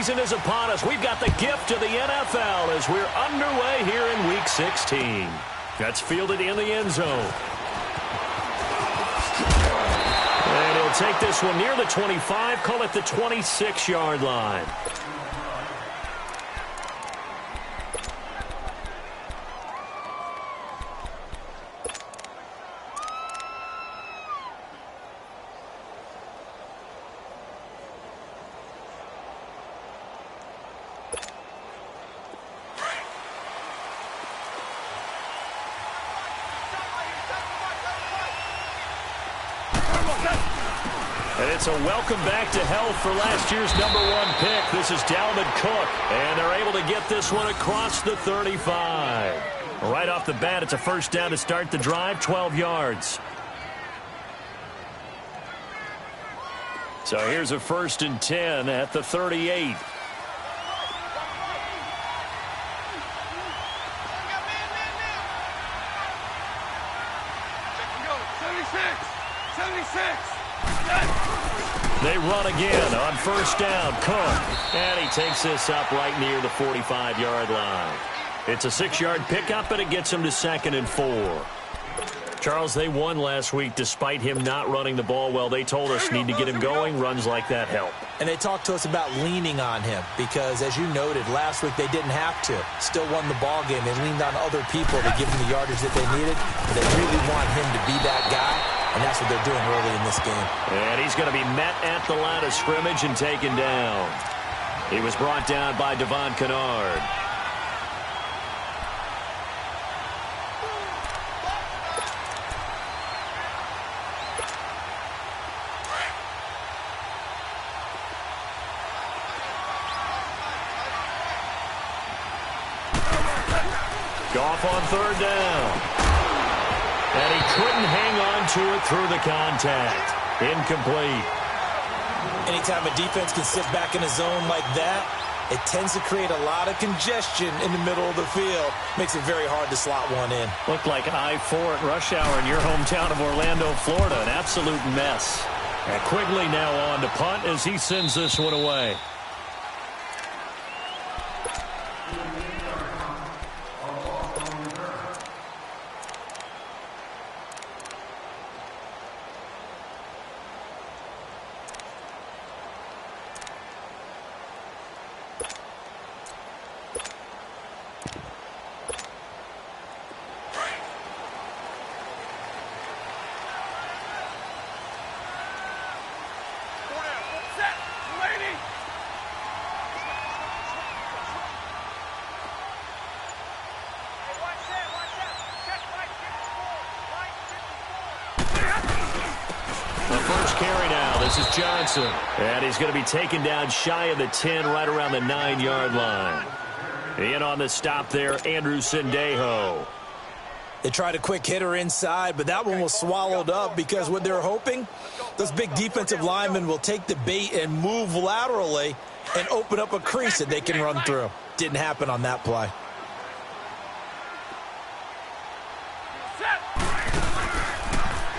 season is upon us. We've got the gift of the NFL as we're underway here in Week 16. That's fielded in the end zone. And he'll take this one near the 25, call it the 26-yard line. And it's a welcome back to health for last year's #1 pick. This is Dalvin Cook, and they're able to get this one across the 35. Right off the bat, it's a first down to start the drive, 12 yards. So here's a 1st and 10 at the 38. They run again on 1st down. Cook. And he takes this up right near the 45-yard line. It's a 6-yard pickup, and it gets him to 2nd and 4. Charles, they won last week despite him not running the ball well. They told us need to get him going. Runs like that help. And they talked to us about leaning on him because, as you noted, last week they didn't have to. Still won the ball game. They leaned on other people to give them the yardage that they needed. But they really want him to be that guy. And that's what they're doing early in this game. And he's going to be met at the line of scrimmage and taken down. He was brought down by Devon Kennard. Goff on 3rd down. And he couldn't hang on to it through the contact. Incomplete. Anytime a defense can sit back in a zone like that, it tends to create a lot of congestion in the middle of the field. Makes it very hard to slot one in. Looked like I-4 at rush hour in your hometown of Orlando, Florida. An absolute mess. And Quigley now on to punt as he sends this one away. Carry now. This is Johnson. And he's going to be taken down shy of the 10, right around the 9-yard line. In on the stop there, Andrew Sendejo. They tried a quick hitter inside, but that one was swallowed up because what they're hoping, those big defensive linemen will take the bait and move laterally and open up a crease that they can run through. Didn't happen on that play.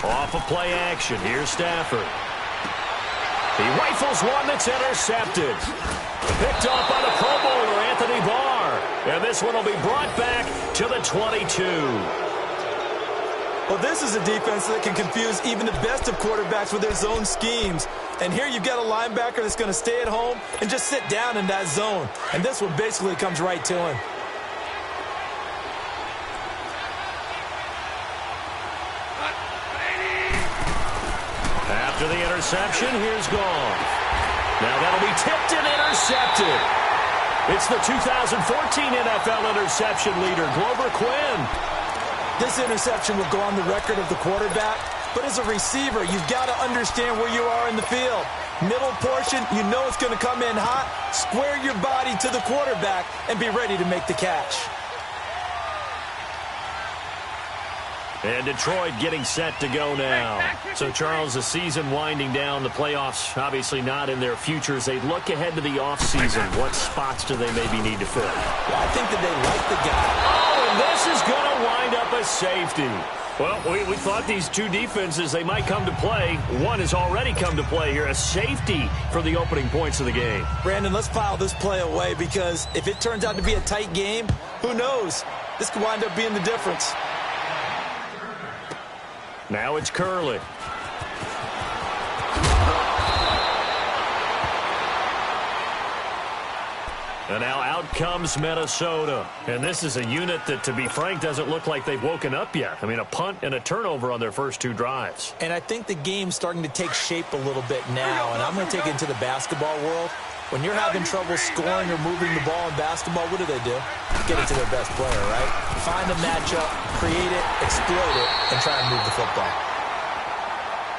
Off of play action. Here's Stafford. He rifles one that's intercepted. Picked off by the Pro Bowler, Anthony Barr. And this one will be brought back to the 22. Well, this is a defense that can confuse even the best of quarterbacks with their zone schemes. And here you've got a linebacker that's going to stay at home and just sit down in that zone. And this one basically comes right to him. After the interception, here's Goff. Now that'll be tipped and intercepted. It's the 2014 NFL interception leader, Glover Quinn. This interception will go on the record of the quarterback, but as a receiver, you've got to understand where you are in the field. Middle portion, you know it's going to come in hot. Square your body to the quarterback and be ready to make the catch. And Detroit getting set to go now. So, Charles, the season winding down, the playoffs obviously not in their futures. They look ahead to the offseason. What spots do they maybe need to fill? Well, I think that they like the guy. Oh, and this is going to wind up a safety. Well, we thought these two defenses, they might come to play. One has already come to play here, a safety for the opening points of the game. Brandon, let's file this play away because if it turns out to be a tight game, who knows? This could wind up being the difference. Now it's Curley. And now out comes Minnesota. And this is a unit that, to be frank, doesn't look like they've woken up yet. I mean, a punt and a turnover on their first two drives. And I think the game's starting to take shape a little bit now. And I'm going to take it into the basketball world. When you're having trouble scoring or moving the ball in basketball, what do? Get it to their best player, right? Find a matchup, create it, exploit it, and try and move the football.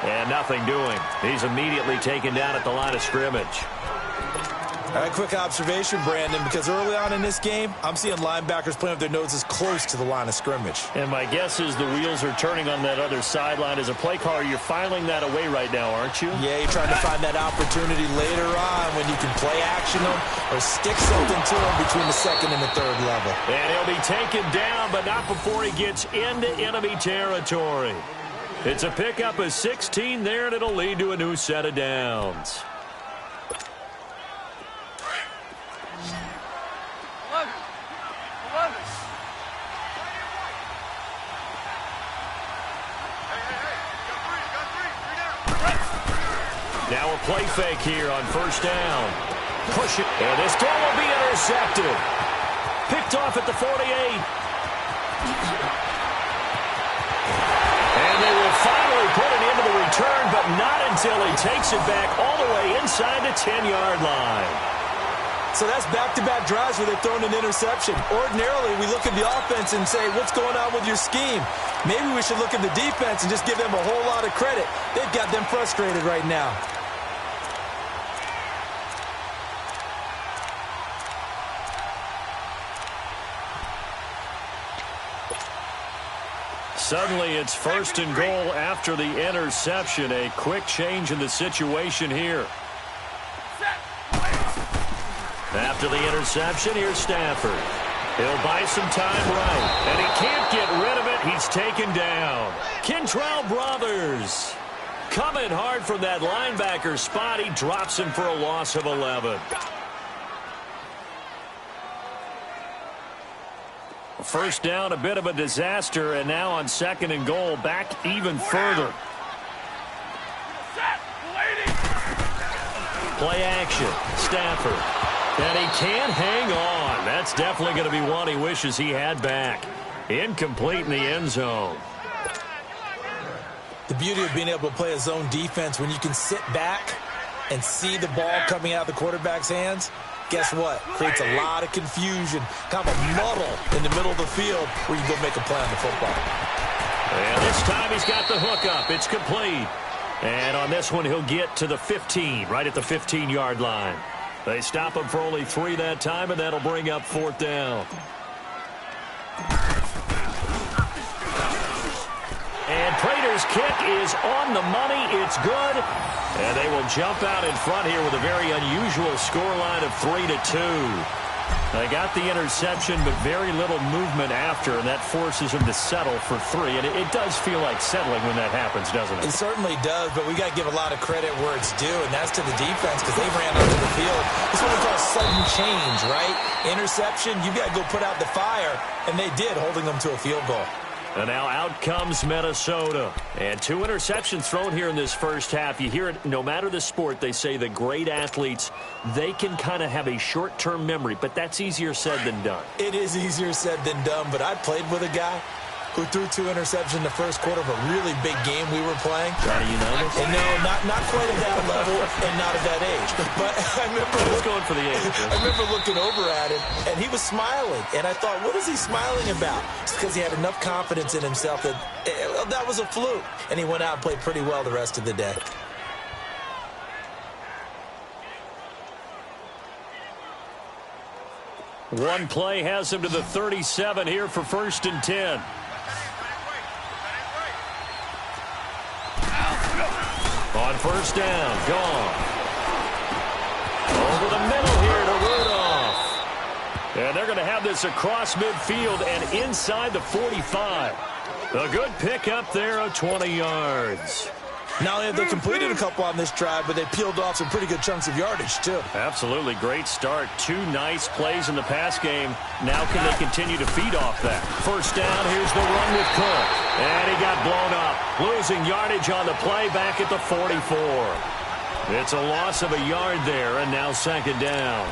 And nothing doing. He's immediately taken down at the line of scrimmage. All right, quick observation, Brandon, because early on in this game, I'm seeing linebackers playing with their noses close to the line of scrimmage. And my guess is the wheels are turning on that other sideline. As a play caller, you're filing that away right now, aren't you? Yeah, you're trying to find that opportunity later on when you can play action them or stick something to them between the second and the third level. And he'll be taken down, but not before he gets into enemy territory. It's a pickup of 16 there, and it'll lead to a new set of downs. Now a play fake here on first down. Push it. And this throw will be intercepted. Picked off at the 48. And they will finally put it into the return, but not until he takes it back all the way inside the 10-yard line. So that's back-to-back drives where they've thrown an interception. Ordinarily, we look at the offense and say, what's going on with your scheme? Maybe we should look at the defense and just give them a whole lot of credit. They've got them frustrated right now. Suddenly, it's first and goal after the interception. A quick change in the situation here. After the interception, here's Stafford. He'll buy some time right, and he can't get rid of it. He's taken down. Kentrell Brothers coming hard from that linebacker spot. He drops him for a loss of 11. First down, a bit of a disaster, and now on second and goal, back even further. Play action, Stafford. And he can't hang on. That's definitely going to be one he wishes he had back. Incomplete in the end zone. The beauty of being able to play a zone defense when you can sit back and see the ball coming out of the quarterback's hands, guess what? Creates a lot of confusion, kind of a muddle in the middle of the field where you go make a play on the football. And this time he's got the hook up. It's complete. And on this one, he'll get to the 15, right at the 15-yard line. They stop him for only 3 that time, and that'll bring up fourth down. And Prater's kick is on the money. It's good. And they will jump out in front here with a very unusual scoreline of 3-2. They got the interception, but very little movement after, and that forces them to settle for 3. And it does feel like settling when that happens, doesn't it? It certainly does, but we got to give a lot of credit where it's due, and that's to the defense because they ran onto the field. It's what we call sudden change, right? Interception, you got to go put out the fire, and they did, holding them to a field goal. And now out comes Minnesota. And 2 interceptions thrown here in this first half. You hear it, no matter the sport, they say the great athletes, they can kind of have a short-term memory, but that's easier said than done. It is easier said than done, but I played with a guy who threw 2 interceptions in the first quarter of a really big game we were playing. Johnny Unitas? And no, not quite at that level and not at that age. But I remember going for the age. I remember looking over at him, and he was smiling. And I thought, what is he smiling about? It's because he had enough confidence in himself that that was a fluke. And he went out and played pretty well the rest of the day. One play has him to the 37 here for first and 10. On first down, gone. Over the middle here to Rudolph. And And they're going to have this across midfield and inside the 45. A good pickup there of 20 yards. Not only have they completed a couple on this drive, but they peeled off some pretty good chunks of yardage, too. Absolutely. Great start. 2 nice plays in the pass game. Now can they continue to feed off that? First down, here's the run with Cook. And he got blown up. Losing yardage on the play back at the 44. It's a loss of a yard there, and now second down.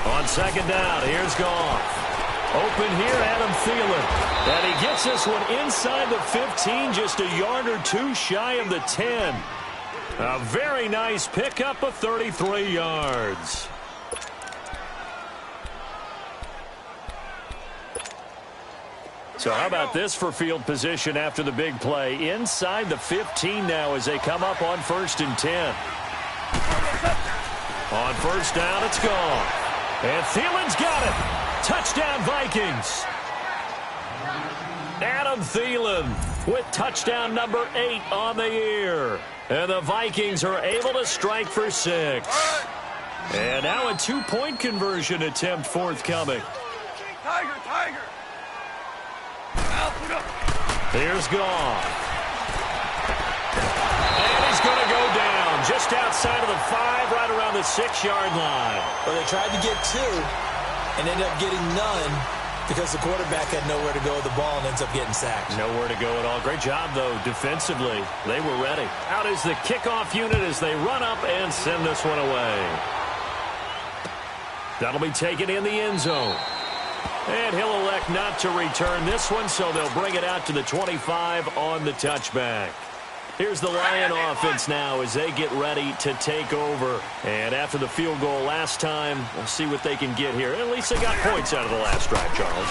On second down, here's Goff. Open here, Adam Thielen. And he gets this one inside the 15, just a yard or 2 shy of the 10. A very nice pickup of 33 yards. So how about this for field position after the big play? Inside the 15 now as they come up on 1st and 10. On first down, it's gone. And Thielen's got it. Touchdown, Vikings. Adam Thielen with touchdown number 8 on the year. And the Vikings are able to strike for 6. And now a 2-point conversion attempt forthcoming. Tiger. Here's Goff. And he's going to go down just outside of the 5, right around the 6-yard line. Well, they tried to get 2 and ended up getting none because the quarterback had nowhere to go with the ball and ends up getting sacked. Nowhere to go at all. Great job, though, defensively. They were ready. Out is the kickoff unit as they run up and send this one away. That'll be taken in the end zone. And he'll elect not to return this one, so they'll bring it out to the 25 on the touchback. Here's the Lion offense now as they get ready to take over. And after the field goal last time, we'll see what they can get here. At least they got points out of the last drive, Charles.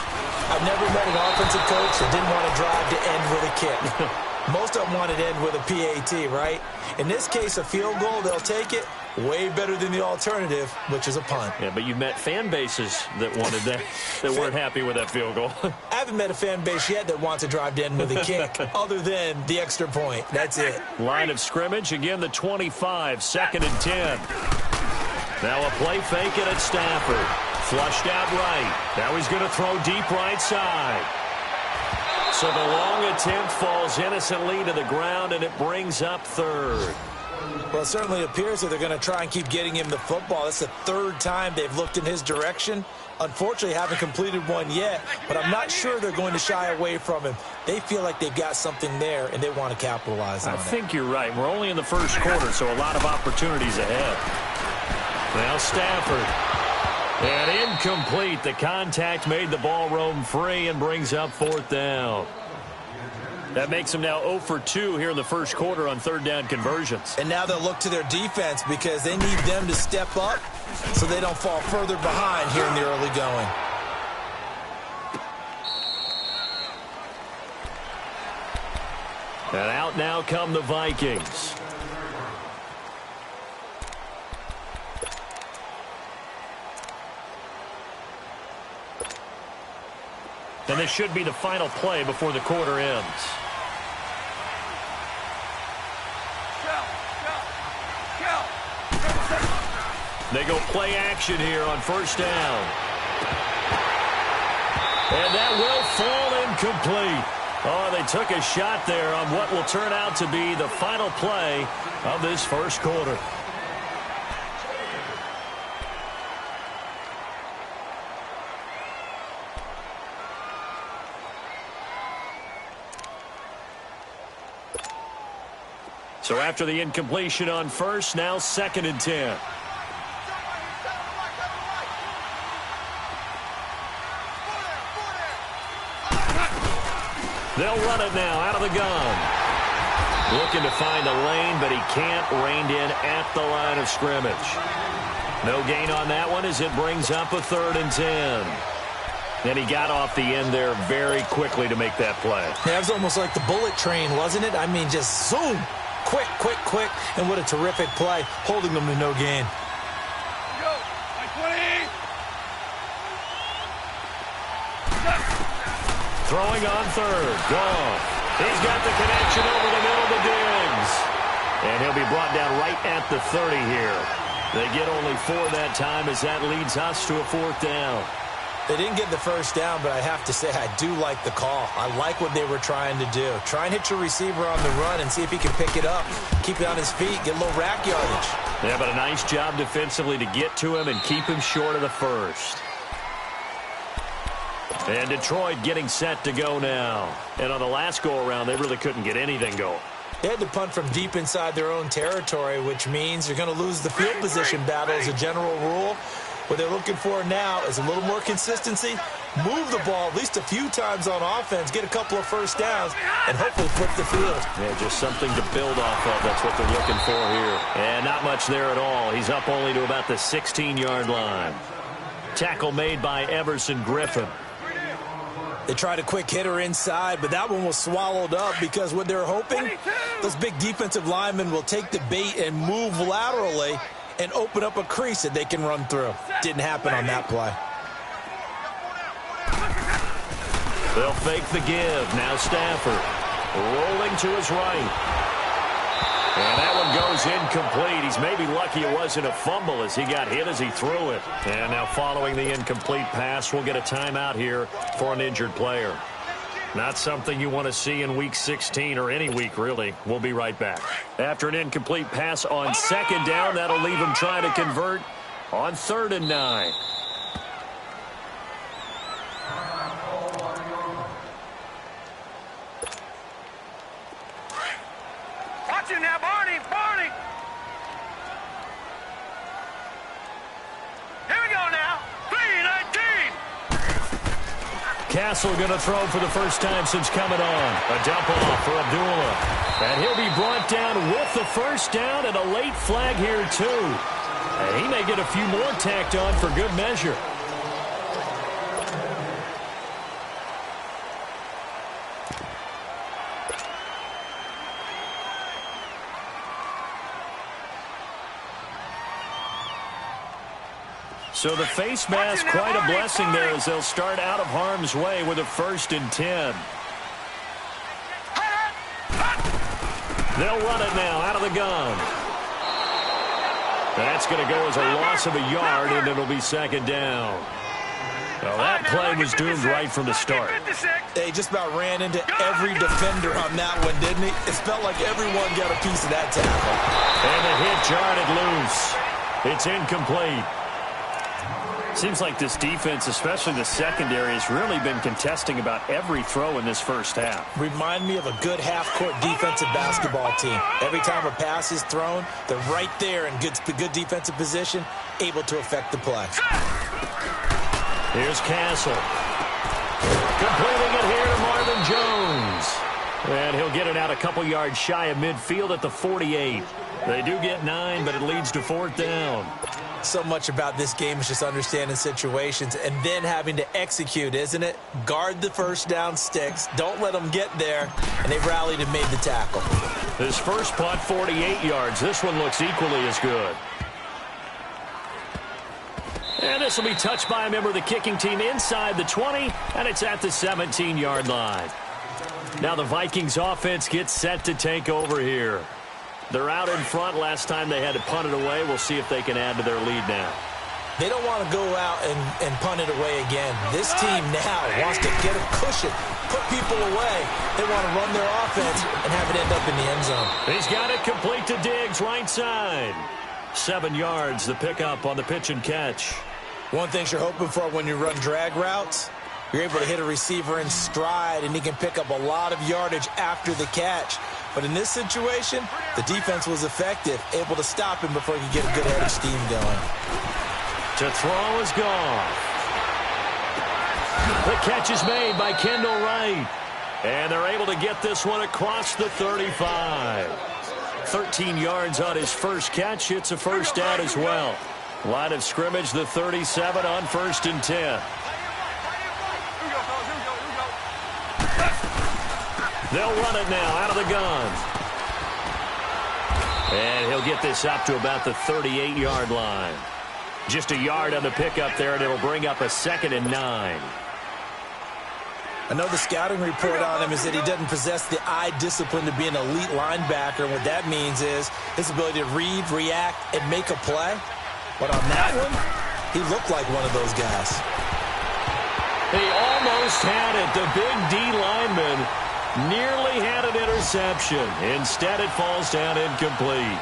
I've never met an offensive coach that didn't want to drive to end with a kick. Most of them wanted to end with a PAT, right? In this case, a field goal, they'll take it. Way better than the alternative, which is a punt. Yeah, but you met fan bases that wanted that, that weren't happy with that field goal. I haven't met a fan base yet that wants to drive to end with a kick, other than the extra point. That's it. Line of scrimmage, again, the 25, 2nd and 10. Now a play fake it at Stafford. Flushed out right. Now he's going to throw deep right side. So the long attempt falls innocently to the ground, and it brings up 3rd. Well, it certainly appears that they're going to try and keep getting him the football. That's the 3rd time they've looked in his direction. Unfortunately, haven't completed one yet, but I'm not sure they're going to shy away from him. They feel like they've got something there, and they want to capitalize on it. I think you're right. We're only in the 1st quarter, so a lot of opportunities ahead. Now Stafford. And incomplete. The contact made the ball roam free and brings up 4th down. That makes them now 0 for 2 here in the 1st quarter on 3rd down conversions. And now they'll look to their defense because they need them to step up so they don't fall further behind here in the early going. And out now come the Vikings. And this should be the final play before the quarter ends. They go play action here on 1st down. And that will fall incomplete. Oh, they took a shot there on what will turn out to be the final play of this 1st quarter. So after the incompletion on 1st, now 2nd and 10. They'll run it now out of the gun. Looking to find a lane, but he can't. Reined in at the line of scrimmage. No gain on that one as it brings up a 3rd and 10. And he got off the end there very quickly to make that play. Yeah, it was almost like the bullet train, wasn't it? I mean, just zoom. Quick. And what a terrific play, holding them to no gain. Throwing on third. Gone. He's got the connection over the middle to Diggs. And he'll be brought down right at the 30 here. They get only 4 that time as that leads us to a 4th down. They didn't get the first down, but I have to say I do like the call. I like what they were trying to do. Try and hit your receiver on the run and see if he can pick it up. Keep it on his feet, get a little rack yardage. Yeah, but a nice job defensively to get to him and keep him short of the first. And Detroit getting set to go now. And on the last go-around, they really couldn't get anything going. They had to punt from deep inside their own territory, which means you're going to lose the field position battle as a general rule. What they're looking for now is a little more consistency, move the ball at least a few times on offense, get a couple of first downs, and hopefully flip the field. Yeah, just something to build off of. That's what they're looking for here. And not much there at all. He's up only to about the 16-yard line. Tackle made by Everson Griffin. They tried a quick hitter inside, but that one was swallowed up because what they're hoping, those big defensive linemen will take the bait and move laterally and open up a crease that they can run through. Didn't happen on that play. They'll fake the give. Now Stafford rolling to his right. And that one goes incomplete. He's maybe lucky it wasn't a fumble as he got hit as he threw it. And now following the incomplete pass, we'll get a timeout here for an injured player. Not something you want to see in Week 16 or any week, really. We'll be right back. After an incomplete pass on second down, that'll leave him trying to convert on 3rd and 9. Watch it now, Barney! Barney! Here we go now. 3-19. Castle going to throw for the first time since coming on. A dump off for Abdullah. And he'll be brought down with the first down and a late flag here, too. And he may get a few more tacked on for good measure. So the face mask, quite a blessing there as they'll start out of harm's way with a 1st and 10. They'll run it now out of the gun. That's going to go as a loss of a yard, and it'll be 2nd down. Well, that play was doomed right from the start. They just about ran into every defender on that one, didn't he? It felt like everyone got a piece of that tackle. And the hit jarred it loose. It's incomplete. Seems like this defense, especially the secondary, has really been contesting about every throw in this first half. Remind me of a good half-court defensive basketball team. Every time a pass is thrown, they're right there in good defensive position, able to affect the play. Here's Castle. Completing it here to Marvin Jones. And he'll get it out a couple yards shy of midfield at the 48. They do get 9, but it leads to 4th down. So much about this game is just understanding situations and then having to execute, isn't it? Guard the first down sticks. Don't let them get there. And they've rallied and made the tackle. His first punt, 48 yards. This one looks equally as good. And this will be touched by a member of the kicking team inside the 20, and it's at the 17-yard line. Now the Vikings offense gets set to take over here. They're out in front. Last time they had to punt it away. We'll see if they can add to their lead now. They don't want to go out and punt it away again. This team now wants to get a cushion, put people away. They want to run their offense and have it end up in the end zone. He's got it complete to Diggs, right side. 7 yards, the pickup on the pitch and catch. One thing you're hoping for when you run drag routes, you're able to hit a receiver in stride, and he can pick up a lot of yardage after the catch. But in this situation, the defense was effective, able to stop him before he could get a good head of steam going. To throw is gone. The catch is made by Kendall Wright. And they're able to get this one across the 35. 13 yards on his first catch. It's a first down as well. Line of scrimmage, the 37 on 1st and 10. They'll run it now out of the gun. And he'll get this up to about the 38-yard line. Just a yard on the pickup there, and it'll bring up a 2nd and 9. I know the scouting report on him is that he doesn't possess the eye discipline to be an elite linebacker. And what that means is his ability to read, react, and make a play. But on that one, he looked like one of those guys. He almost had it. The big D lineman nearly had an interception. Instead, it falls down incomplete.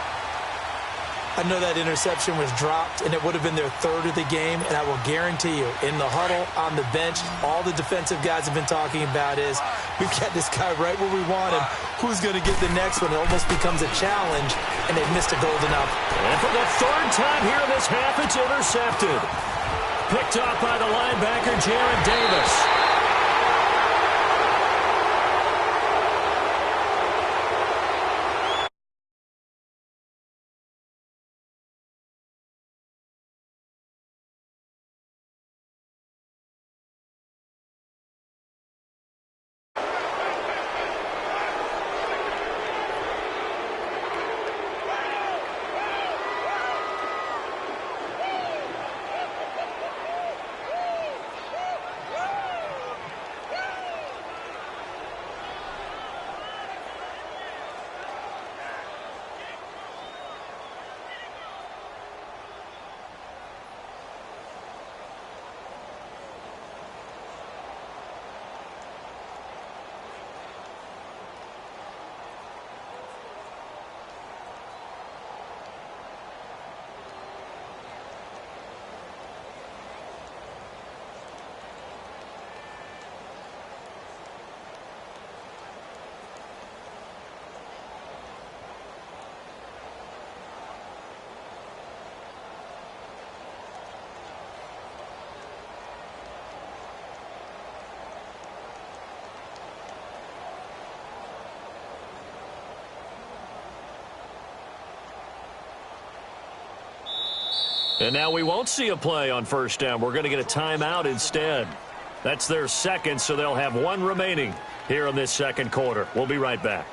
I know that interception was dropped, and it would have been their third of the game, and I will guarantee you, in the huddle, on the bench, all the defensive guys have been talking about is, we've got this guy right where we want him. Who's going to get the next one? It almost becomes a challenge, and they've missed a golden up. And for the third time here in this half, it's intercepted. Picked off by the linebacker, Jared Davis. And now we won't see a play on first down. We're going to get a timeout instead. That's their second, so they'll have one remaining here in this second quarter. We'll be right back.